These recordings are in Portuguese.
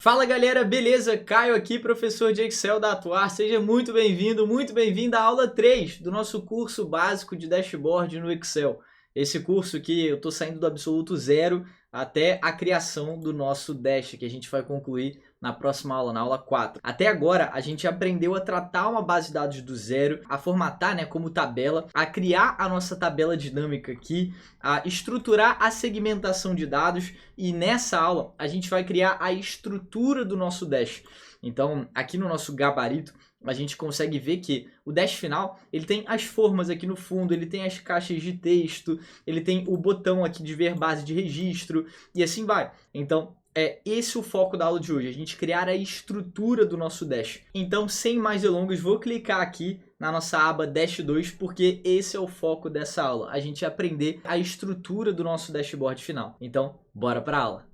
Fala galera, beleza? Caio aqui, professor de Excel da Atuar. Seja muito bem-vindo, muito bem-vinda à aula 3 do nosso curso básico de dashboard no Excel. Esse curso que eu estou saindo do absoluto zero até a criação do nosso dash, que a gente vai concluir na próxima aula, na aula 4. Até agora, a gente aprendeu a tratar uma base de dados do zero, a formatar, como tabela, a criar a nossa tabela dinâmica aqui, a estruturar a segmentação de dados e nessa aula a gente vai criar a estrutura do nosso dash. Então, aqui no nosso gabarito, a gente consegue ver que o dash final, ele tem as formas aqui no fundo, ele tem as caixas de texto, ele tem o botão aqui de ver base de registro e assim vai. Então, é esse o foco da aula de hoje, a gente criar a estrutura do nosso dash. Então, sem mais delongas, vou clicar aqui na nossa aba Dash 2, porque esse é o foco dessa aula, a gente aprender a estrutura do nosso dashboard final. Então, bora para a aula.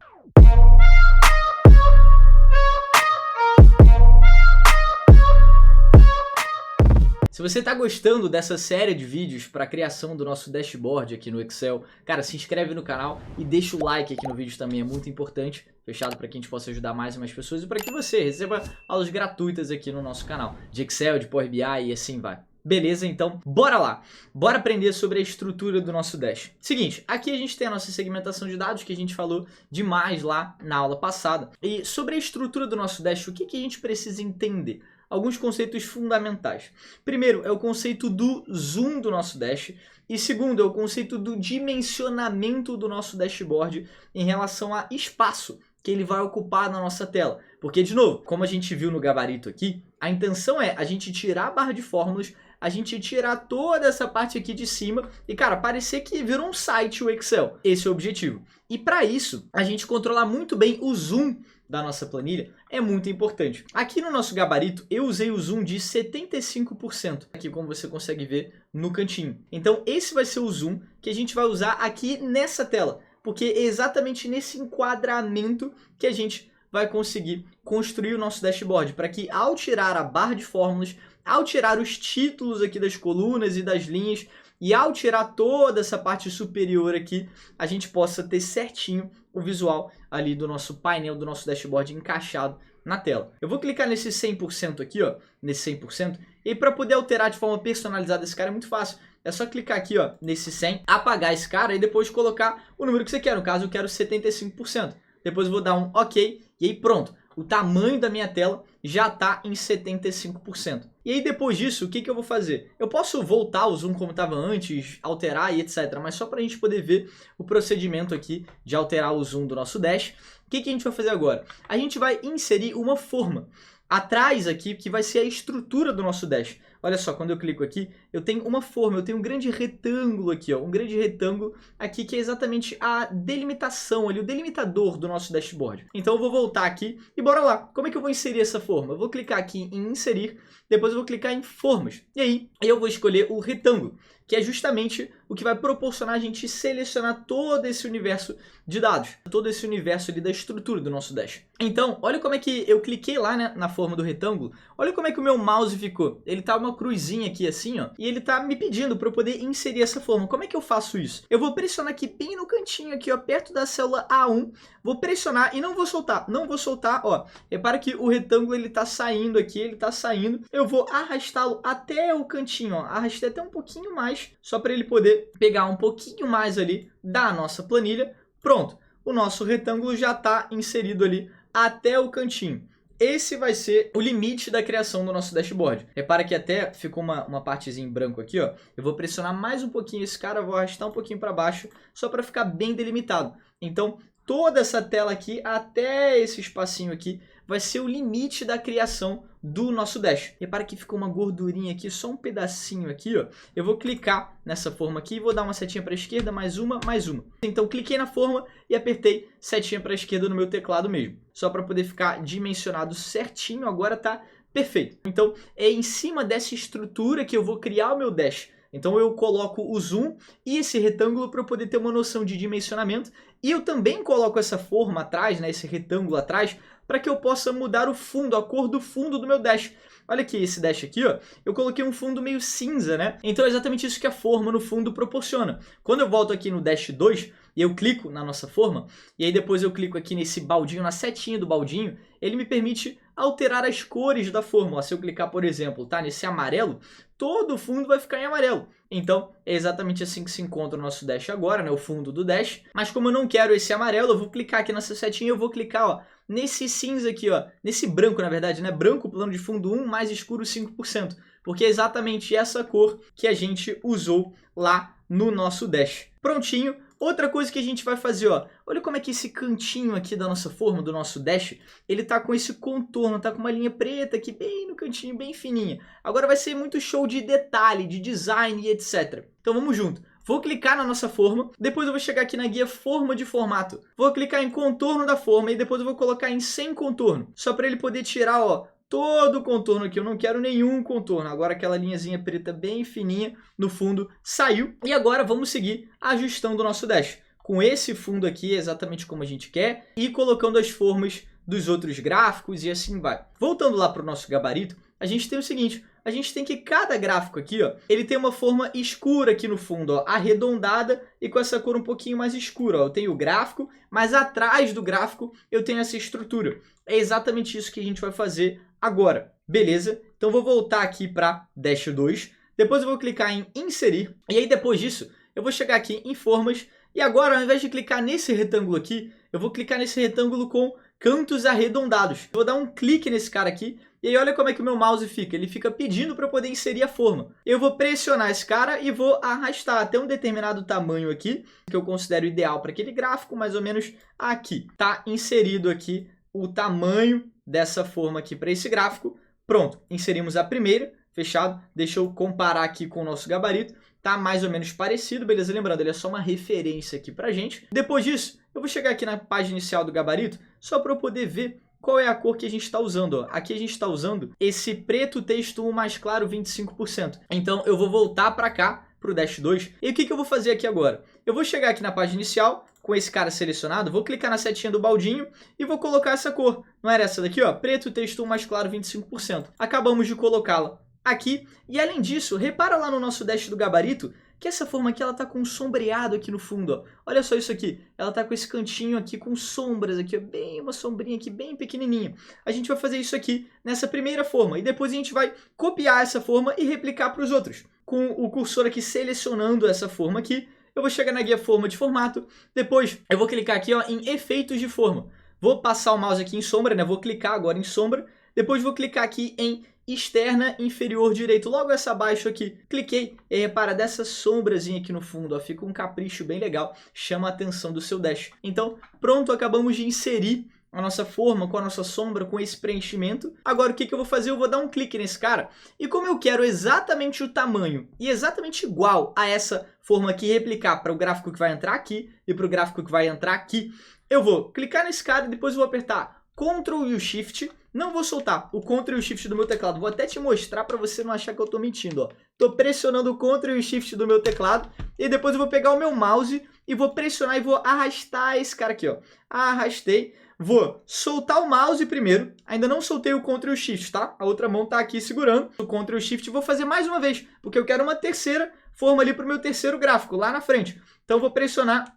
Se você está gostando dessa série de vídeos para a criação do nosso dashboard aqui no Excel, cara, se inscreve no canal e deixa o like aqui no vídeo também, é muito importante, fechado, para que a gente possa ajudar mais e mais pessoas e para que você receba aulas gratuitas aqui no nosso canal, de Excel, de Power BI e assim vai. Beleza, então bora lá, bora aprender sobre a estrutura do nosso dash. Seguinte, aqui a gente tem a nossa segmentação de dados que a gente falou demais lá na aula passada. E sobre a estrutura do nosso dash, o que a gente precisa entender? Alguns conceitos fundamentais. Primeiro é o conceito do zoom do nosso dash e segundo é o conceito do dimensionamento do nosso dashboard em relação a espaço que ele vai ocupar na nossa tela. Porque, de novo, como a gente viu no gabarito aqui, a intenção é a gente tirar a barra de fórmulas, a gente tirar toda essa parte aqui de cima e, cara, parecer que virou um site o Excel. Esse é o objetivo. E para isso, a gente controlar muito bem o zoom da nossa planilha é muito importante. Aqui no nosso gabarito, eu usei o zoom de 75%, aqui como você consegue ver no cantinho. Então, esse vai ser o zoom que a gente vai usar aqui nessa tela, porque é exatamente nesse enquadramento que a gente vai conseguir construir o nosso dashboard, para que ao tirar a barra de fórmulas, ao tirar os títulos aqui das colunas e das linhas, e ao tirar toda essa parte superior aqui, a gente possa ter certinho o visual ali do nosso painel, do nosso dashboard encaixado na tela. Eu vou clicar nesse 100% aqui, ó, nesse 100%, e para poder alterar de forma personalizada esse cara é muito fácil. É só clicar aqui, ó, nesse 100, apagar esse cara e depois colocar o número que você quer. No caso, eu quero 75%. Depois eu vou dar um OK e aí pronto. O tamanho da minha tela já está em 75%. E aí depois disso, o que eu vou fazer? Eu posso voltar o zoom como estava antes, alterar e etc. Mas só para a gente poder ver o procedimento aqui de alterar o zoom do nosso dash. O que a gente vai fazer agora? A gente vai inserir uma forma atrás aqui, que vai ser a estrutura do nosso dash. Olha só, quando eu clico aqui, eu tenho uma forma, eu tenho um grande retângulo aqui, ó, um grande retângulo aqui que é exatamente a delimitação ali, o delimitador do nosso dashboard. Então eu vou voltar aqui e bora lá. Como é que eu vou inserir essa forma? Eu vou clicar aqui em inserir, depois eu vou clicar em formas. E aí eu vou escolher o retângulo, que é justamente o que vai proporcionar a gente selecionar todo esse universo de dados, todo esse universo ali da estrutura do nosso dash. Então, olha como é que eu cliquei lá, né, na forma do retângulo, olha como é que o meu mouse ficou. Ele tá uma cruzinha aqui assim, ó, e ele tá me pedindo para eu poder inserir essa forma. Como é que eu faço isso? Eu vou pressionar aqui bem no cantinho aqui, ó, perto da célula A1, vou pressionar e não vou soltar, ó. Repara que o retângulo ele tá saindo aqui, ele tá saindo. Eu vou arrastá-lo até o cantinho, ó, arrastei até um pouquinho mais, só para ele poder pegar um pouquinho mais ali da nossa planilha. Pronto, o nosso retângulo já está inserido ali até o cantinho. Esse vai ser o limite da criação do nosso dashboard. Repara que até ficou uma partezinha em branco aqui, ó. Eu vou pressionar mais um pouquinho esse cara, vou arrastar um pouquinho para baixo, só para ficar bem delimitado. Então, toda essa tela aqui, até esse espacinho aqui, vai ser o limite da criação do nosso dash. Repara que ficou uma gordurinha aqui, só um pedacinho aqui, ó. Eu vou clicar nessa forma aqui e vou dar uma setinha para a esquerda, mais uma, mais uma. Então, cliquei na forma e apertei setinha para a esquerda no meu teclado mesmo. Só para poder ficar dimensionado certinho, agora tá perfeito. Então, é em cima dessa estrutura que eu vou criar o meu dash. Então eu coloco o zoom e esse retângulo para eu poder ter uma noção de dimensionamento. E eu também coloco essa forma atrás, né, esse retângulo atrás, para que eu possa mudar o fundo, a cor do fundo do meu dash. Olha aqui, esse dash aqui, ó, eu coloquei um fundo meio cinza, né? Então é exatamente isso que a forma no fundo proporciona. Quando eu volto aqui no Dash 2 e eu clico na nossa forma, e aí depois eu clico aqui nesse baldinho, na setinha do baldinho, ele me permite alterar as cores da forma. Ó, se eu clicar, por exemplo, tá, nesse amarelo, todo o fundo vai ficar em amarelo. Então é exatamente assim que se encontra o nosso Dash agora, né? O fundo do Dash. Mas como eu não quero esse amarelo, eu vou clicar aqui nessa setinha e eu vou clicar, ó, nesse cinza aqui, ó, nesse branco, na verdade, né? Branco, plano de fundo 1, mais escuro 5%, porque é exatamente essa cor que a gente usou lá no nosso Dash. Prontinho. Outra coisa que a gente vai fazer, ó, olha como é que esse cantinho aqui da nossa forma, do nosso Dash, ele tá com esse contorno, tá com uma linha preta aqui bem no cantinho, bem fininha. Agora vai ser muito show de detalhe, de design e etc. Então vamos junto. Vou clicar na nossa forma, depois eu vou chegar aqui na guia forma de formato. Vou clicar em contorno da forma e depois eu vou colocar em sem contorno, só para ele poder tirar, ó, todo o contorno aqui. Eu não quero nenhum contorno. Agora aquela linhazinha preta bem fininha no fundo saiu. E agora vamos seguir ajustando o nosso Dash. Com esse fundo aqui, exatamente como a gente quer, e colocando as formas dos outros gráficos e assim vai. Voltando lá para o nosso gabarito, a gente tem o seguinte, a gente tem que cada gráfico aqui, ó, ele tem uma forma escura aqui no fundo, ó, arredondada e com essa cor um pouquinho mais escura. Ó. Eu tenho o gráfico, mas atrás do gráfico eu tenho essa estrutura. É exatamente isso que a gente vai fazer agora, beleza? Então vou voltar aqui para Dash 2, depois eu vou clicar em inserir, e aí depois disso eu vou chegar aqui em formas, e agora ao invés de clicar nesse retângulo aqui, eu vou clicar nesse retângulo com cantos arredondados. Eu vou dar um clique nesse cara aqui, e aí olha como é que o meu mouse fica, ele fica pedindo para eu poder inserir a forma. Eu vou pressionar esse cara e vou arrastar até um determinado tamanho aqui, que eu considero ideal para aquele gráfico, mais ou menos aqui. Tá inserido aqui o tamanho dessa forma aqui para esse gráfico. Pronto, inserimos a primeira, fechado. Deixa eu comparar aqui com o nosso gabarito. Tá mais ou menos parecido, beleza? Lembrando, ele é só uma referência aqui pra gente. Depois disso, eu vou chegar aqui na página inicial do gabarito, só para eu poder ver qual é a cor que a gente está usando. Ó. Aqui a gente está usando esse preto texto 1 mais claro 25%. Então eu vou voltar para cá, para o Dash 2. E o que eu vou fazer aqui agora? Eu vou chegar aqui na página inicial, com esse cara selecionado, vou clicar na setinha do baldinho e vou colocar essa cor. Não era essa daqui, ó? Preto texto 1 mais claro 25%. Acabamos de colocá-la aqui. E além disso, repara lá no nosso Dash do gabarito, que essa forma aqui, ela tá com um sombreado aqui no fundo, ó. Olha só isso aqui, ela tá com esse cantinho aqui com sombras aqui, ó, bem uma sombrinha aqui bem pequenininha. A gente vai fazer isso aqui nessa primeira forma e depois a gente vai copiar essa forma e replicar para os outros. Com o cursor aqui selecionando essa forma aqui, eu vou chegar na guia forma de formato, depois eu vou clicar aqui, ó, em efeitos de forma. Vou passar o mouse aqui em sombra, né? Vou clicar agora em sombra, depois vou clicar aqui em externa inferior direito, logo essa abaixo aqui. Cliquei e repara dessa sombrazinha aqui no fundo, ó, fica um capricho bem legal, chama a atenção do seu Dash. Então, pronto, acabamos de inserir a nossa forma com a nossa sombra, com esse preenchimento. Agora o que eu vou fazer? Eu vou dar um clique nesse cara e como eu quero exatamente o tamanho e exatamente igual a essa forma aqui, replicar para o gráfico que vai entrar aqui e para o gráfico que vai entrar aqui, eu vou clicar nesse cara e depois eu vou apertar Ctrl e o Shift. Não vou soltar o Ctrl e o Shift do meu teclado. Vou até te mostrar para você não achar que eu estou mentindo. Ó. Tô pressionando o Ctrl e o Shift do meu teclado. E depois eu vou pegar o meu mouse e vou pressionar e vou arrastar esse cara aqui. Ó. Arrastei. Vou soltar o mouse primeiro. Ainda não soltei o Ctrl e o Shift, tá? A outra mão tá aqui segurando o Ctrl e o Shift. Vou fazer mais uma vez, porque eu quero uma terceira forma ali para o meu terceiro gráfico, lá na frente. Então vou pressionar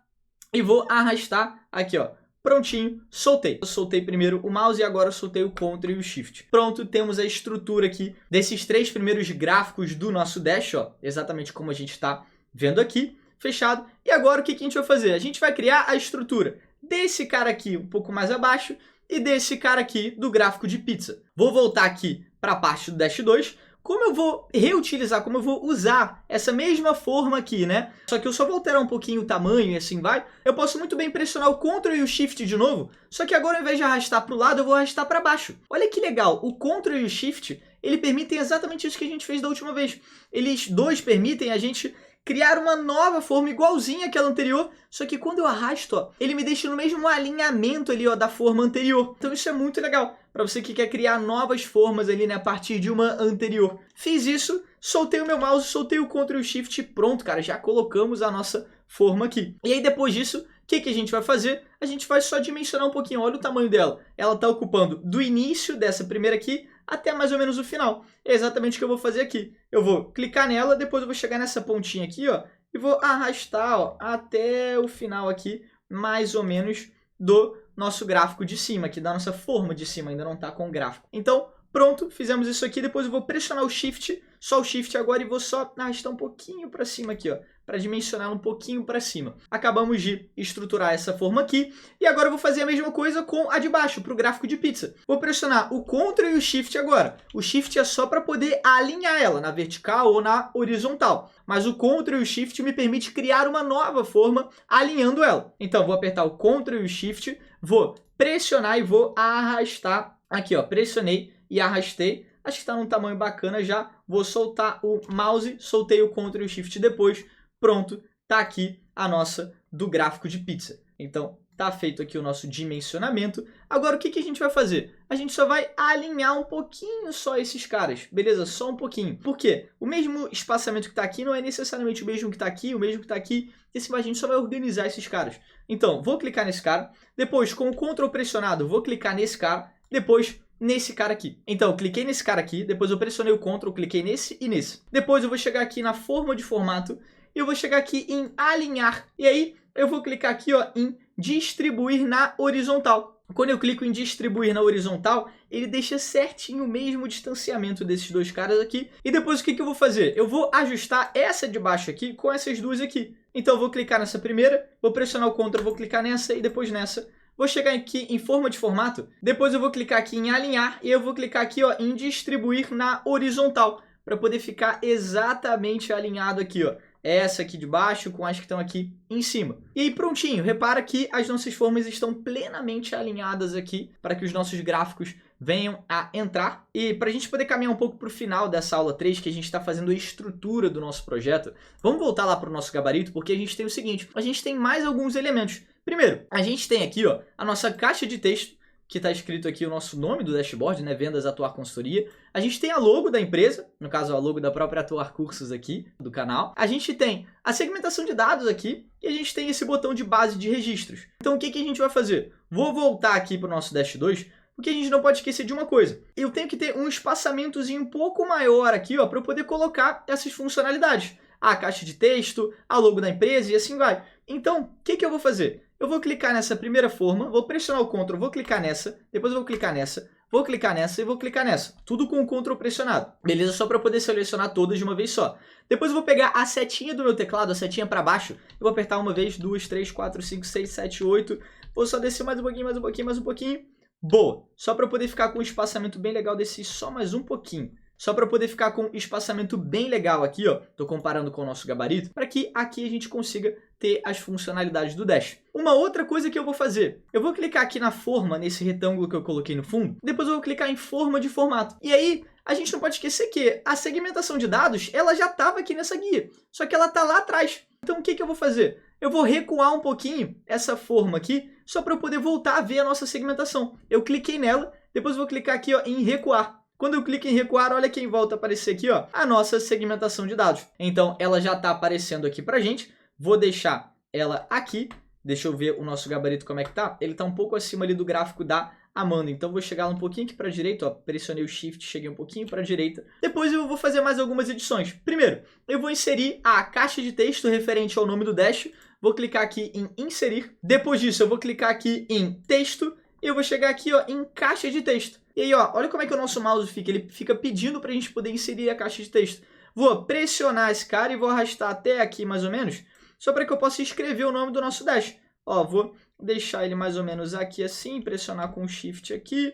e vou arrastar aqui, ó. Prontinho, soltei. Eu soltei primeiro o mouse e agora eu soltei o Ctrl e o Shift. Pronto, temos a estrutura aqui desses três primeiros gráficos do nosso Dash, ó, exatamente como a gente está vendo aqui, fechado. E agora o que a gente vai fazer? A gente vai criar a estrutura desse cara aqui um pouco mais abaixo e desse cara aqui do gráfico de pizza. Vou voltar aqui para a parte do Dash 2. Como eu vou reutilizar, como eu vou usar essa mesma forma aqui, né? Só que eu só vou alterar um pouquinho o tamanho e assim vai. Eu posso muito bem pressionar o Ctrl e o Shift de novo, só que agora ao invés de arrastar para o lado, eu vou arrastar para baixo. Olha que legal, o Ctrl e o Shift, ele permitem exatamente isso que a gente fez da última vez. Eles dois permitem a gente criar uma nova forma igualzinha àquela anterior, só que quando eu arrasto, ó, ele me deixa no mesmo alinhamento ali, ó, da forma anterior. Então isso é muito legal para você que quer criar novas formas ali, né, a partir de uma anterior. Fiz isso, soltei o meu mouse, soltei o Ctrl e o Shift, pronto, cara, já colocamos a nossa forma aqui. E aí depois disso, que a gente vai fazer? A gente vai só dimensionar um pouquinho, olha o tamanho dela. Ela está ocupando do início dessa primeira aqui até mais ou menos o final. É exatamente o que eu vou fazer aqui. Eu vou clicar nela, depois eu vou chegar nessa pontinha aqui, ó, e vou arrastar, ó, até o final aqui, mais ou menos do nosso gráfico de cima, aqui da nossa forma de cima, ainda não está com o gráfico. Então, pronto, fizemos isso aqui, depois eu vou pressionar o Shift, só o Shift agora, e vou só arrastar um pouquinho para cima aqui, ó, para dimensionar um pouquinho para cima. Acabamos de estruturar essa forma aqui, e agora eu vou fazer a mesma coisa com a de baixo, para o gráfico de pizza. Vou pressionar o Ctrl e o Shift agora. O Shift é só para poder alinhar ela na vertical ou na horizontal, mas o Ctrl e o Shift me permite criar uma nova forma alinhando ela. Então, vou apertar o Ctrl e o Shift, vou pressionar e vou arrastar aqui, ó, pressionei e arrastei. Acho que está num tamanho bacana já. Vou soltar o mouse, soltei o Ctrl e o Shift depois. Pronto, tá aqui a nossa do gráfico de pizza. Então, tá feito aqui o nosso dimensionamento. Agora, o que a gente vai fazer? A gente só vai alinhar um pouquinho só esses caras, beleza? Só um pouquinho. Por quê? O mesmo espaçamento que está aqui não é necessariamente o mesmo que está aqui, o mesmo que está aqui. A gente só vai organizar esses caras. Então, vou clicar nesse cara. Depois, com o Ctrl pressionado, vou clicar nesse cara. Depois, nesse cara aqui. Então, eu cliquei nesse cara aqui. Depois, eu pressionei o Ctrl, cliquei nesse e nesse. Depois, eu vou chegar aqui na forma de formato. E eu vou chegar aqui em alinhar. E aí, eu vou clicar aqui, ó, em distribuir na horizontal. Quando eu clico em distribuir na horizontal, ele deixa certinho o mesmo distanciamento desses dois caras aqui. E depois o que eu vou fazer? Eu vou ajustar essa de baixo aqui com essas duas aqui. Então eu vou clicar nessa primeira, vou pressionar o Ctrl, vou clicar nessa e depois nessa. Vou chegar aqui em forma de formato, depois eu vou clicar aqui em alinhar e eu vou clicar aqui, ó, em distribuir na horizontal, para poder ficar exatamente alinhado aqui, ó. Essa aqui de baixo com as que estão aqui em cima. E aí prontinho, repara que as nossas formas estão plenamente alinhadas aqui para que os nossos gráficos venham a entrar. E para a gente poder caminhar um pouco para o final dessa aula 3, que a gente está fazendo a estrutura do nosso projeto, vamos voltar lá para o nosso gabarito, porque a gente tem o seguinte, a gente tem mais alguns elementos. Primeiro, a gente tem aqui, ó, a nossa caixa de texto, que está escrito aqui o nosso nome do dashboard, né? Vendas Atuar Consultoria. A gente tem a logo da empresa, no caso a logo da própria Atuar Cursos aqui, do canal. A gente tem a segmentação de dados aqui e a gente tem esse botão de base de registros. Então o que a gente vai fazer? Vou voltar aqui para o nosso Dash 2, porque a gente não pode esquecer de uma coisa. Eu tenho que ter um espaçamentozinho um pouco maior aqui, ó, para eu poder colocar essas funcionalidades. A caixa de texto, a logo da empresa e assim vai. Então, o que eu vou fazer? Eu vou clicar nessa primeira forma, vou pressionar o Ctrl, vou clicar nessa, depois eu vou clicar nessa, vou clicar nessa e vou clicar nessa. Tudo com o Ctrl pressionado. Beleza? Só para poder selecionar todas de uma vez só. Depois eu vou pegar a setinha do meu teclado, a setinha para baixo. Eu vou apertar uma vez, 2, 3, 4, 5, 6, 7, 8. Vou só descer mais um pouquinho, mais um pouquinho, mais um pouquinho. Boa! Só para poder ficar com um espaçamento bem legal, desci só mais um pouquinho. Só para poder ficar com um espaçamento bem legal aqui, ó. Tô comparando com o nosso gabarito, para que aqui a gente consiga ter as funcionalidades do Dash. Uma outra coisa que eu vou fazer, eu vou clicar aqui na forma, nesse retângulo que eu coloquei no fundo, depois eu vou clicar em forma de formato. E aí, a gente não pode esquecer que a segmentação de dados, ela já estava aqui nessa guia, só que ela está lá atrás. Então, o que eu vou fazer? Eu vou recuar um pouquinho essa forma aqui, só para eu poder voltar a ver a nossa segmentação. Eu cliquei nela, depois eu vou clicar aqui, ó, em recuar. Quando eu clico em recuar, olha quem volta a aparecer aqui, ó, a nossa segmentação de dados. Então, ela já está aparecendo aqui pra gente. Vou deixar ela aqui. Deixa eu ver o nosso gabarito como é que tá. Ele está um pouco acima ali do gráfico da Amanda. Então, vou chegar um pouquinho aqui para a direita, ó. Pressionei o Shift, cheguei um pouquinho para a direita. Depois, eu vou fazer mais algumas edições. Primeiro, eu vou inserir a caixa de texto referente ao nome do Dash. Vou clicar aqui em inserir. Depois disso, eu vou clicar aqui em texto. E eu vou chegar aqui, ó, em caixa de texto. E aí, ó, olha como é que o nosso mouse fica. Ele fica pedindo para a gente poder inserir a caixa de texto. Vou pressionar esse cara e vou arrastar até aqui, mais ou menos, só para que eu possa escrever o nome do nosso Dash. Ó, vou deixar ele mais ou menos aqui assim, pressionar com o Shift aqui.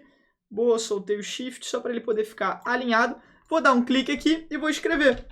Boa, soltei o Shift, só para ele poder ficar alinhado. Vou dar um clique aqui e vou escrever.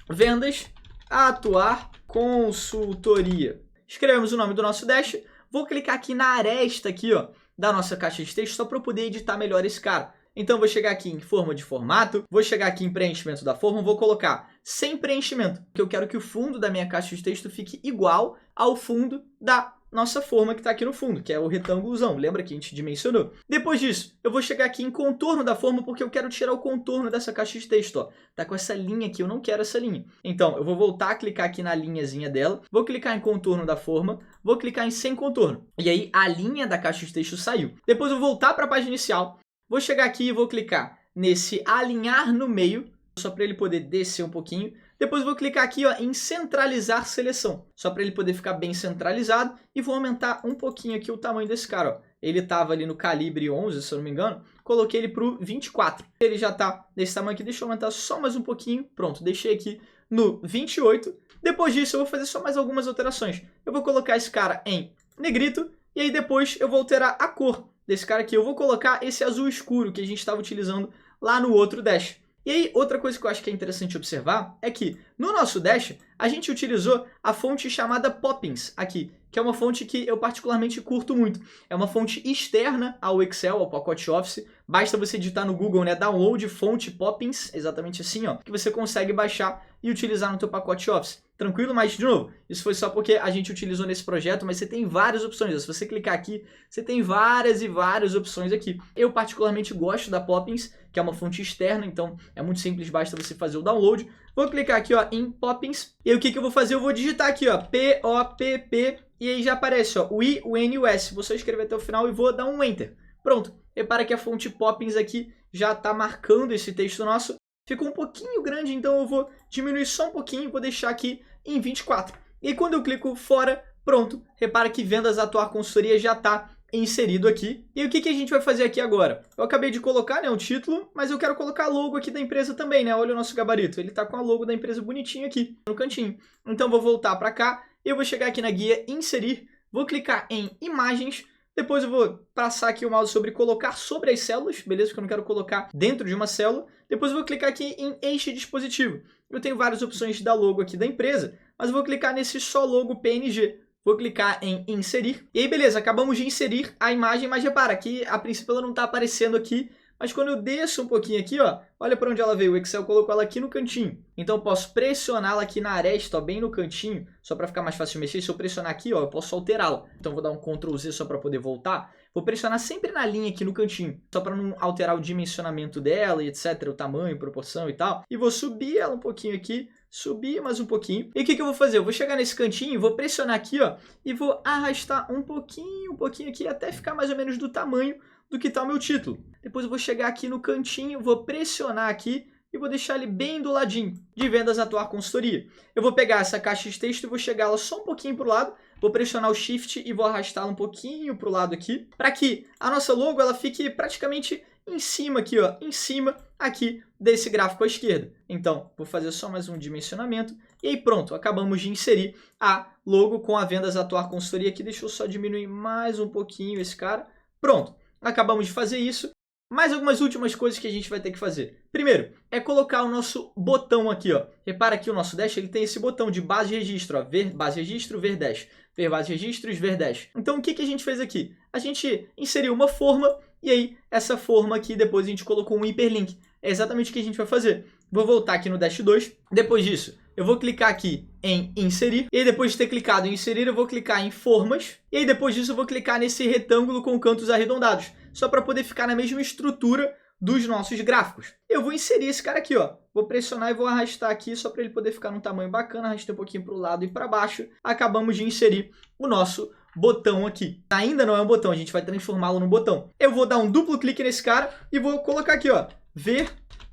Vendas Atuar Consultoria. Escrevemos o nome do nosso Dash. Vou clicar aqui na aresta aqui, ó, da nossa caixa de texto, só para eu poder editar melhor esse cara. Então, vou chegar aqui em forma de formato, vou chegar aqui em preenchimento da forma, vou colocar sem preenchimento, porque eu quero que o fundo da minha caixa de texto fique igual ao fundo da nossa forma que está aqui no fundo, que é o retângulozão. Lembra que a gente dimensionou? Depois disso, eu vou chegar aqui em contorno da forma, porque eu quero tirar o contorno dessa caixa de texto, ó. Tá com essa linha aqui, eu não quero essa linha. Então, eu vou voltar a clicar aqui na linhazinha dela, vou clicar em contorno da forma, vou clicar em sem contorno. E aí, a linha da caixa de texto saiu. Depois eu vou voltar para a página inicial, vou chegar aqui e vou clicar nesse alinhar no meio, só para ele poder descer um pouquinho. Depois eu vou clicar aqui, ó, em centralizar seleção, só para ele poder ficar bem centralizado. E vou aumentar um pouquinho aqui o tamanho desse cara, ó. Ele estava ali no calibre 11, se eu não me engano. Coloquei ele para o 24. Ele já está desse tamanho aqui. Deixa eu aumentar só mais um pouquinho. Pronto, deixei aqui no 28. Depois disso, eu vou fazer só mais algumas alterações. Eu vou colocar esse cara em negrito. E aí depois eu vou alterar a cor desse cara aqui. Eu vou colocar esse azul escuro que a gente estava utilizando lá no outro dash. E aí, outra coisa que eu acho que é interessante observar é que no nosso dash, a gente utilizou a fonte chamada Poppins aqui, que é uma fonte que eu particularmente curto muito. É uma fonte externa ao Excel, ao pacote Office. Basta você digitar no Google, né, download fonte Poppins, exatamente assim, ó, que você consegue baixar e utilizar no teu pacote Office. Tranquilo? Mas, de novo, isso foi só porque a gente utilizou nesse projeto, mas você tem várias opções. Se você clicar aqui, você tem várias e várias opções aqui. Eu particularmente gosto da Poppins, que é uma fonte externa, então é muito simples, basta você fazer o download. Vou clicar aqui, ó, em Poppins, e aí o que eu vou fazer? Eu vou digitar aqui, ó, P-O-P-P, e aí já aparece, ó, o I, o N e o S. Vou só escrever até o final e vou dar um Enter. Pronto. Repara que a fonte Poppins aqui já está marcando esse texto nosso. Ficou um pouquinho grande, então eu vou diminuir só um pouquinho e vou deixar aqui em 24. E aí, quando eu clico fora, pronto. Repara que Vendas Atuar Consultoria já está inserido aqui. E o que a gente vai fazer aqui agora? Eu acabei de colocar, né, o título, mas eu quero colocar a logo aqui da empresa também, né? Olha o nosso gabarito. Ele está com a logo da empresa bonitinho aqui no cantinho. Então, vou voltar para cá. Eu vou chegar aqui na guia Inserir. Vou clicar em Imagens. Depois eu vou passar aqui o mouse sobre colocar sobre as células, beleza? Porque eu não quero colocar dentro de uma célula. Depois eu vou clicar aqui em Este Dispositivo. Eu tenho várias opções da logo aqui da empresa, mas eu vou clicar nesse só logo PNG. Vou clicar em Inserir. E aí, beleza, acabamos de inserir a imagem, mas repara que a princípio ela não está aparecendo aqui. Mas quando eu desço um pouquinho aqui, ó, olha para onde ela veio. O Excel colocou ela aqui no cantinho. Então eu posso pressioná-la aqui na aresta, ó, bem no cantinho, só para ficar mais fácil de mexer. Se eu pressionar aqui, ó, eu posso alterá-la. Então eu vou dar um Ctrl Z só para poder voltar. Vou pressionar sempre na linha aqui no cantinho, só para não alterar o dimensionamento dela e etc, o tamanho, proporção e tal. E vou subir ela um pouquinho aqui, subir mais um pouquinho. E o que eu vou fazer? Eu vou chegar nesse cantinho, vou pressionar aqui, ó, e vou arrastar um pouquinho aqui, até ficar mais ou menos do tamanho do que está o meu título. Depois eu vou chegar aqui no cantinho, vou pressionar aqui e vou deixar ele bem do ladinho de Vendas Atuar Consultoria. Eu vou pegar essa caixa de texto e vou chegar ela só um pouquinho para o lado, vou pressionar o Shift e vou arrastá-la um pouquinho para o lado aqui, para que a nossa logo ela fique praticamente em cima aqui, ó, em cima aqui desse gráfico à esquerda. Então, vou fazer só mais um dimensionamento e aí pronto, acabamos de inserir a logo com a Vendas Atuar Consultoria aqui. Deixa eu só diminuir mais um pouquinho esse cara. Pronto. Acabamos de fazer isso. Mais algumas últimas coisas que a gente vai ter que fazer. Primeiro, é colocar o nosso botão aqui, ó. Repara que o nosso dash ele tem esse botão de base de registro, ó. Ver base registro, ver dash. Ver base registros, ver dash. Então, o que a gente fez aqui? A gente inseriu uma forma e aí essa forma aqui depois a gente colocou um hiperlink. É exatamente o que a gente vai fazer. Vou voltar aqui no dash 2. Depois disso, eu vou clicar aqui em inserir. E aí, depois de ter clicado em inserir, eu vou clicar em formas. E aí, depois disso, eu vou clicar nesse retângulo com cantos arredondados. Só para poder ficar na mesma estrutura dos nossos gráficos. Eu vou inserir esse cara aqui, ó. Vou pressionar e vou arrastar aqui só para ele poder ficar num tamanho bacana. Arrastei um pouquinho para o lado e para baixo. Acabamos de inserir o nosso botão aqui. Ainda não é um botão, a gente vai transformá-lo num botão. Eu vou dar um duplo clique nesse cara e vou colocar aqui, ó. Ver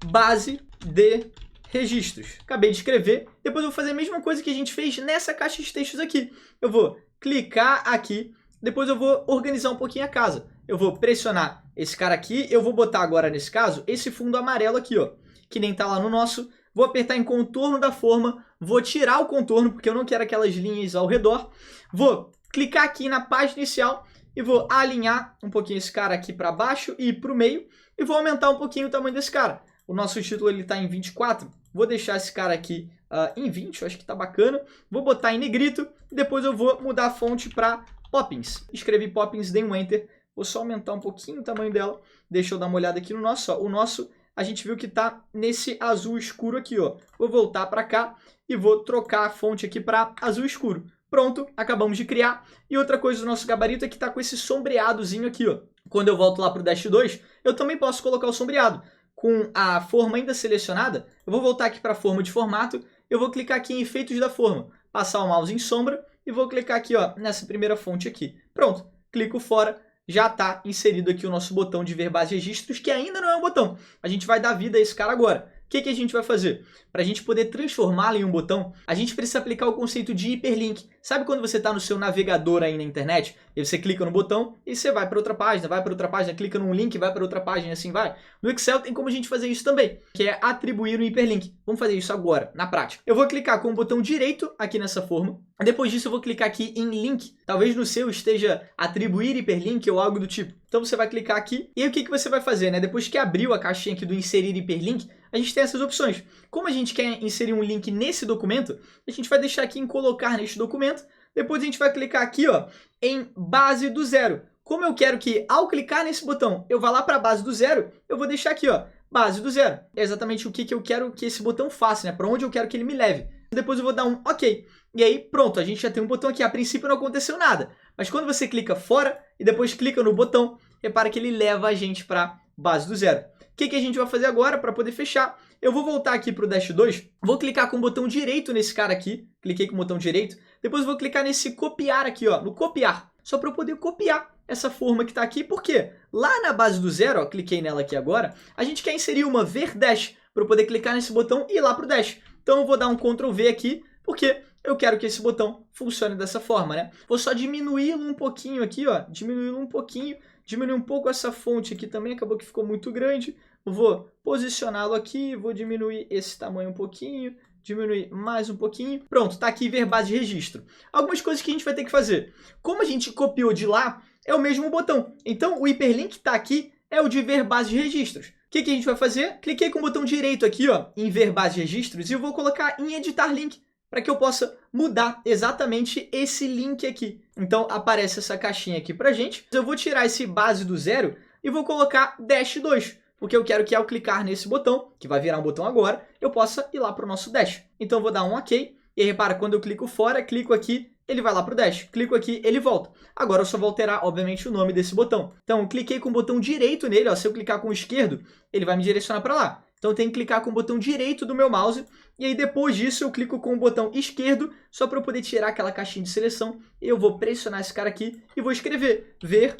base de registros. Acabei de escrever. Depois eu vou fazer a mesma coisa que a gente fez nessa caixa de textos aqui. Eu vou clicar aqui. Depois eu vou organizar um pouquinho a casa. Eu vou pressionar esse cara aqui. Eu vou botar agora, nesse caso, esse fundo amarelo aqui, ó. Que nem tá lá no nosso. Vou apertar em contorno da forma. Vou tirar o contorno, porque eu não quero aquelas linhas ao redor. Vou clicar aqui na página inicial. E vou alinhar um pouquinho esse cara aqui para baixo e para o meio. E vou aumentar um pouquinho o tamanho desse cara. O nosso título está em 24. Vou deixar esse cara aqui em 20. Eu acho que está bacana. Vou botar em negrito. E depois eu vou mudar a fonte para Poppins. Escrevi Poppins, dei um Enter. Vou só aumentar um pouquinho o tamanho dela. Deixa eu dar uma olhada aqui no nosso. Ó. O nosso, a gente viu que está nesse azul escuro aqui. Ó. Vou voltar para cá e vou trocar a fonte aqui para azul escuro. Pronto, acabamos de criar. E outra coisa do nosso gabarito é que está com esse sombreadozinho aqui, ó. Quando eu volto lá para o Dash 2, eu também posso colocar o sombreado. Com a forma ainda selecionada, eu vou voltar aqui para a forma de formato, eu vou clicar aqui em efeitos da forma, passar o mouse em sombra e vou clicar aqui, ó, nessa primeira fonte aqui. Pronto, clico fora, já está inserido aqui o nosso botão de ver base registros, que ainda não é um botão. A gente vai dar vida a esse cara agora. O que a gente vai fazer? Para a gente poder transformá-lo em um botão, a gente precisa aplicar o conceito de hiperlink. Sabe quando você está no seu navegador aí na internet, e você clica no botão e você vai para outra página, clica num link, vai para outra página e assim vai? No Excel tem como a gente fazer isso também, que é atribuir um hiperlink. Vamos fazer isso agora, na prática. Eu vou clicar com o botão direito aqui nessa forma. Depois disso eu vou clicar aqui em link. Talvez no seu esteja atribuir hiperlink ou algo do tipo. Então você vai clicar aqui e aí o que você vai fazer, né? Depois que abriu a caixinha aqui do inserir hiperlink, a gente tem essas opções. Como a gente quer inserir um link nesse documento, a gente vai deixar aqui em colocar neste documento. Depois a gente vai clicar aqui, ó, em base do zero. Como eu quero que ao clicar nesse botão eu vá lá para a base do zero, eu vou deixar aqui, ó, base do zero. É exatamente o que eu quero que esse botão faça, né? Para onde eu quero que ele me leve. Depois eu vou dar um OK. E aí, pronto, a gente já tem um botão aqui. A princípio não aconteceu nada. Mas quando você clica fora e depois clica no botão, repara que ele leva a gente para base do zero. O que a gente vai fazer agora para poder fechar? Eu vou voltar aqui para o Dash 2, vou clicar com o botão direito nesse cara aqui, cliquei com o botão direito, depois vou clicar nesse copiar aqui, ó, no copiar, só para eu poder copiar essa forma que está aqui, porque lá na base do zero, ó, cliquei nela aqui agora, a gente quer inserir uma ver dash, para eu poder clicar nesse botão e ir lá para o Dash. Então eu vou dar um Ctrl V aqui, porque eu quero que esse botão funcione dessa forma, né? Vou só diminuí-lo um pouquinho aqui, ó, diminuí-lo um pouquinho, diminuir um pouco essa fonte aqui também, acabou que ficou muito grande. Vou posicioná-lo aqui, vou diminuir esse tamanho um pouquinho, diminuir mais um pouquinho. Pronto, está aqui ver base de registro. Algumas coisas que a gente vai ter que fazer. Como a gente copiou de lá, é o mesmo botão. Então, o hiperlink que está aqui é o de ver base de registros. O que a gente vai fazer? Cliquei com o botão direito aqui, ó, em ver base de registros, e eu vou colocar em editar link, para que eu possa mudar exatamente esse link aqui. Então, aparece essa caixinha aqui para a gente. Eu vou tirar esse base do zero e vou colocar Dash 2. Porque eu quero que ao clicar nesse botão, que vai virar um botão agora, eu possa ir lá para o nosso Dash. Então eu vou dar um OK, e repara, quando eu clico fora, clico aqui, ele vai lá para o Dash. Clico aqui, ele volta. Agora eu só vou alterar, obviamente, o nome desse botão. Então eu cliquei com o botão direito nele, ó, se eu clicar com o esquerdo, ele vai me direcionar para lá. Então eu tenho que clicar com o botão direito do meu mouse, e aí depois disso eu clico com o botão esquerdo, só para eu poder tirar aquela caixinha de seleção, e eu vou pressionar esse cara aqui, e vou escrever ver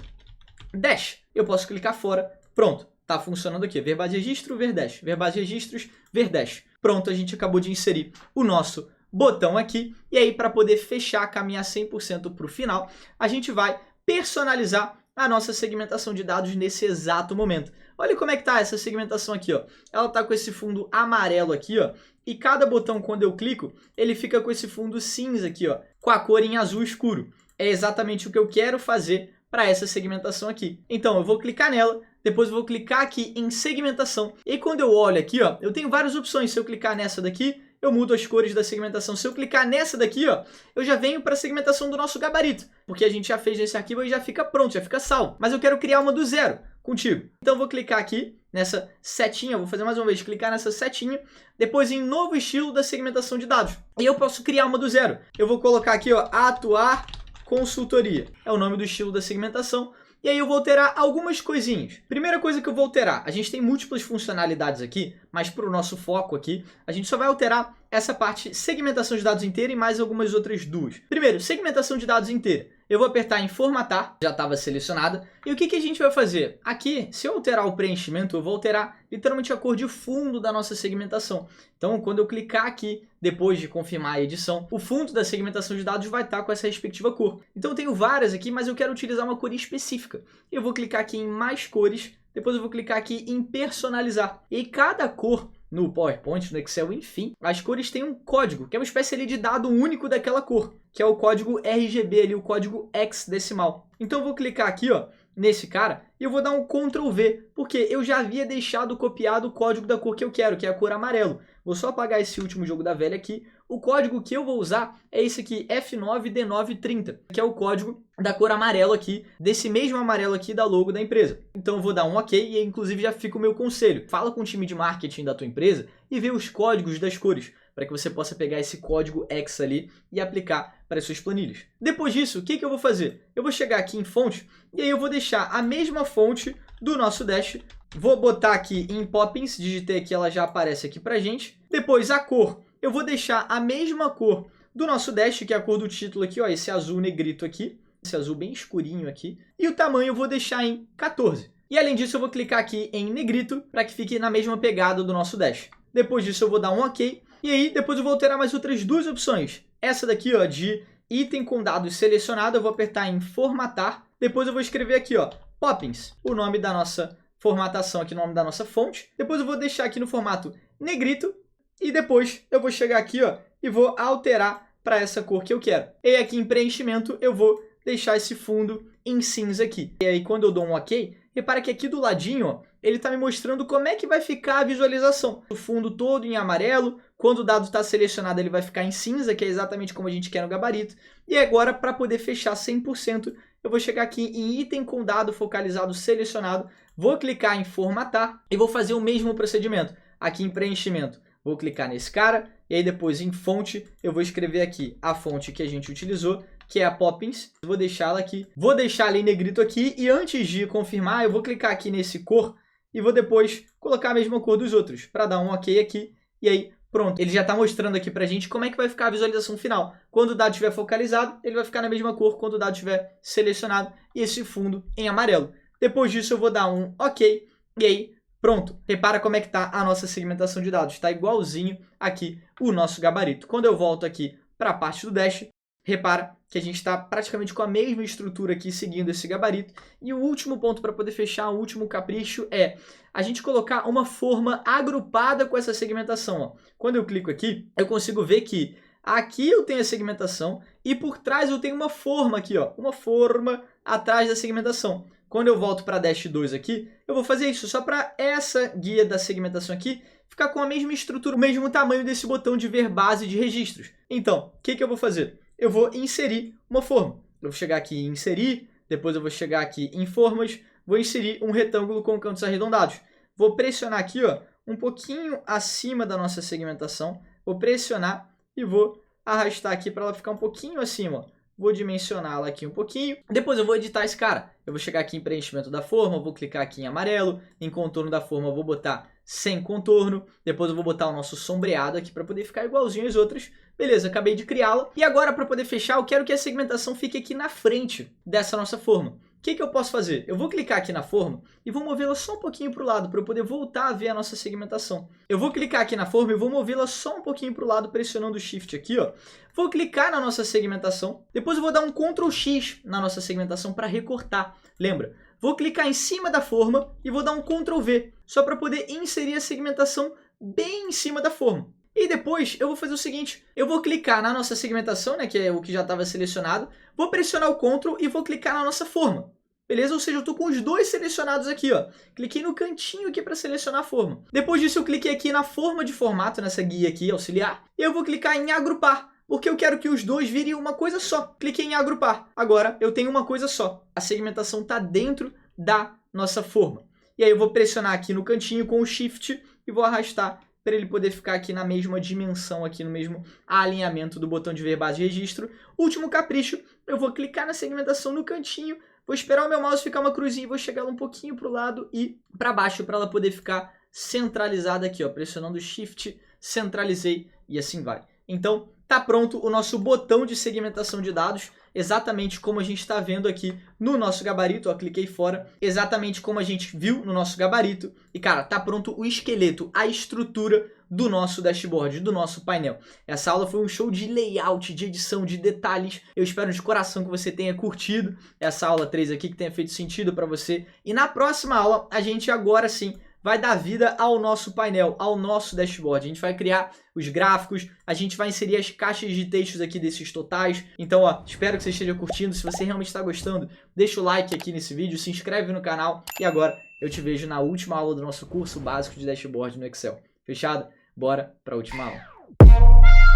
Dash. Eu posso clicar fora, pronto. Tá funcionando aqui, ver base de registro, ver dash, ver base de registros, ver dash. Pronto, a gente acabou de inserir o nosso botão aqui. E aí, para poder fechar, caminhar 100% para o final, a gente vai personalizar a nossa segmentação de dados nesse exato momento. Olha como é que tá essa segmentação aqui, ó. Ela tá com esse fundo amarelo aqui, ó. E cada botão, quando eu clico, ele fica com esse fundo cinza aqui, ó, com a cor em azul escuro. É exatamente o que eu quero fazer para essa segmentação aqui. Então, eu vou clicar nela. Depois eu vou clicar aqui em segmentação. E quando eu olho aqui, ó, eu tenho várias opções. Se eu clicar nessa daqui, eu mudo as cores da segmentação. Se eu clicar nessa daqui, ó, eu já venho para a segmentação do nosso gabarito. Porque a gente já fez nesse arquivo e já fica pronto, já fica salvo. Mas eu quero criar uma do zero contigo. Então eu vou clicar aqui nessa setinha. Vou fazer mais uma vez, clicar nessa setinha. Depois em novo estilo da segmentação de dados. E eu posso criar uma do zero. Eu vou colocar aqui, ó, atuar consultoria. É o nome do estilo da segmentação. E aí eu vou alterar algumas coisinhas. Primeira coisa que eu vou alterar, a gente tem múltiplas funcionalidades aqui, mas para o nosso foco aqui, a gente só vai alterar essa parte segmentação de dados inteira e mais algumas outras duas. Primeiro, segmentação de dados inteira. Eu vou apertar em formatar, já estava selecionada. E o que a gente vai fazer? Aqui, se eu alterar o preenchimento, eu vou alterar literalmente a cor de fundo da nossa segmentação. Então, quando eu clicar aqui, depois de confirmar a edição, o fundo da segmentação de dados vai estar com essa respectiva cor. Então, eu tenho várias aqui, mas eu quero utilizar uma cor específica. Eu vou clicar aqui em mais cores, depois eu vou clicar aqui em personalizar. E cada cor no PowerPoint, no Excel, enfim, as cores têm um código, que é uma espécie ali de dado único daquela cor, que é o código RGB ali, o código hexadecimal. Então eu vou clicar aqui, ó, nesse cara, e eu vou dar um Ctrl V, porque eu já havia deixado copiado o código da cor que eu quero, que é a cor amarelo. Vou só apagar esse último jogo da velha aqui. O código que eu vou usar é esse aqui, F9D930, que é o código da cor amarelo aqui, desse mesmo amarelo aqui da logo da empresa. Então eu vou dar um OK e inclusive já fica o meu conselho. Fala com o time de marketing da tua empresa e vê os códigos das cores, para que você possa pegar esse código X ali e aplicar para as suas planilhas. Depois disso, o que eu vou fazer? Eu vou chegar aqui em fonte e aí eu vou deixar a mesma fonte do nosso Dash. Vou botar aqui em Poppins, digitei aqui, ela já aparece aqui pra gente. Depois a cor, eu vou deixar a mesma cor do nosso Dash, que é a cor do título aqui, ó, esse azul negrito aqui, esse azul bem escurinho aqui. E o tamanho eu vou deixar em 14. E além disso eu vou clicar aqui em negrito para que fique na mesma pegada do nosso Dash. Depois disso eu vou dar um OK. E aí depois eu vou alterar mais outras duas opções. Essa daqui, ó, de item com dados selecionado, eu vou apertar em formatar. Depois eu vou escrever aqui, ó, Poppins, o nome da nossa formatação aqui, o nome da nossa fonte. Depois eu vou deixar aqui no formato negrito. E depois eu vou chegar aqui, ó, e vou alterar para essa cor que eu quero. E aqui em preenchimento eu vou deixar esse fundo em cinza aqui. E aí quando eu dou um OK, repara que aqui do ladinho, ó, ele está me mostrando como é que vai ficar a visualização. O fundo todo em amarelo, quando o dado está selecionado ele vai ficar em cinza, que é exatamente como a gente quer no gabarito. E agora, para poder fechar 100%, eu vou chegar aqui em item com dado focalizado selecionado, vou clicar em formatar e vou fazer o mesmo procedimento. Aqui em preenchimento, vou clicar nesse cara, e aí depois em fonte, eu vou escrever aqui a fonte que a gente utilizou, que é a Poppins. Vou deixá-la aqui, vou deixar ela em negrito aqui, e antes de confirmar, eu vou clicar aqui nesse cor, e vou depois colocar a mesma cor dos outros, para dar um OK aqui, e aí pronto. Ele já está mostrando aqui para a gente como é que vai ficar a visualização final. Quando o dado estiver focalizado, ele vai ficar na mesma cor quando o dado estiver selecionado, e esse fundo em amarelo. Depois disso eu vou dar um OK, e aí pronto. Repara como é que está a nossa segmentação de dados. Está igualzinho aqui o nosso gabarito. Quando eu volto aqui para a parte do Dash, repara que a gente está praticamente com a mesma estrutura aqui, seguindo esse gabarito. E o último ponto para poder fechar, o último capricho, é a gente colocar uma forma agrupada com essa segmentação. Ó. Quando eu clico aqui, eu consigo ver que aqui eu tenho a segmentação e por trás eu tenho uma forma aqui, ó, uma forma atrás da segmentação. Quando eu volto para Dash 2 aqui, eu vou fazer isso só para essa guia da segmentação aqui ficar com a mesma estrutura, o mesmo tamanho desse botão de ver base de registros. Então, o que eu vou fazer? Eu vou inserir uma forma. Eu vou chegar aqui em inserir, depois eu vou chegar aqui em formas, vou inserir um retângulo com cantos arredondados. Vou pressionar aqui, ó, um pouquinho acima da nossa segmentação, vou pressionar e vou arrastar aqui para ela ficar um pouquinho acima, ó. Vou dimensioná-la aqui um pouquinho. Depois eu vou editar esse cara. Eu vou chegar aqui em preenchimento da forma, vou clicar aqui em amarelo. Em contorno da forma eu vou botar sem contorno. Depois eu vou botar o nosso sombreado aqui para poder ficar igualzinho às outras. Beleza, acabei de criá-la. E agora, para poder fechar, eu quero que a segmentação fique aqui na frente dessa nossa forma. O que eu posso fazer? Eu vou clicar aqui na forma e vou movê-la só um pouquinho para o lado para eu poder voltar a ver a nossa segmentação. Eu vou clicar aqui na forma e vou movê-la só um pouquinho para o lado, pressionando o Shift aqui, ó. Vou clicar na nossa segmentação, depois eu vou dar um Ctrl X na nossa segmentação para recortar. Lembra? Vou clicar em cima da forma e vou dar um Ctrl V, só para poder inserir a segmentação bem em cima da forma. E depois eu vou fazer o seguinte, eu vou clicar na nossa segmentação, né, que é o que já estava selecionado, vou pressionar o Ctrl e vou clicar na nossa forma. Beleza? Ou seja, eu estou com os dois selecionados aqui, ó. Cliquei no cantinho aqui para selecionar a forma. Depois disso eu cliquei aqui na forma de formato, nessa guia aqui, auxiliar, e eu vou clicar em agrupar, porque eu quero que os dois virem uma coisa só. Cliquei em agrupar. Agora eu tenho uma coisa só. A segmentação está dentro da nossa forma. E aí eu vou pressionar aqui no cantinho com o Shift e vou arrastar para ele poder ficar aqui na mesma dimensão, aqui no mesmo alinhamento do botão de ver base de registro. Último capricho, eu vou clicar na segmentação no cantinho, vou esperar o meu mouse ficar uma cruzinha e vou chegar ela um pouquinho para o lado e para baixo para ela poder ficar centralizada aqui, ó. Pressionando o Shift, centralizei e assim vai. Então, tá pronto o nosso botão de segmentação de dados, exatamente como a gente está vendo aqui no nosso gabarito, ó, cliquei fora, exatamente como a gente viu no nosso gabarito. E cara, tá pronto o esqueleto, a estrutura do nosso dashboard, do nosso painel. Essa aula foi um show de layout, de edição, de detalhes. Eu espero de coração que você tenha curtido essa aula 3 aqui, que tenha feito sentido para você. E na próxima aula, a gente agora sim vai dar vida ao nosso painel, ao nosso dashboard. A gente vai criar os gráficos, a gente vai inserir as caixas de textos aqui desses totais. Então, ó, espero que você esteja curtindo. Se você realmente está gostando, deixa o like aqui nesse vídeo, se inscreve no canal. E agora eu te vejo na última aula do nosso curso básico de dashboard no Excel. Fechado? Bora para a última aula.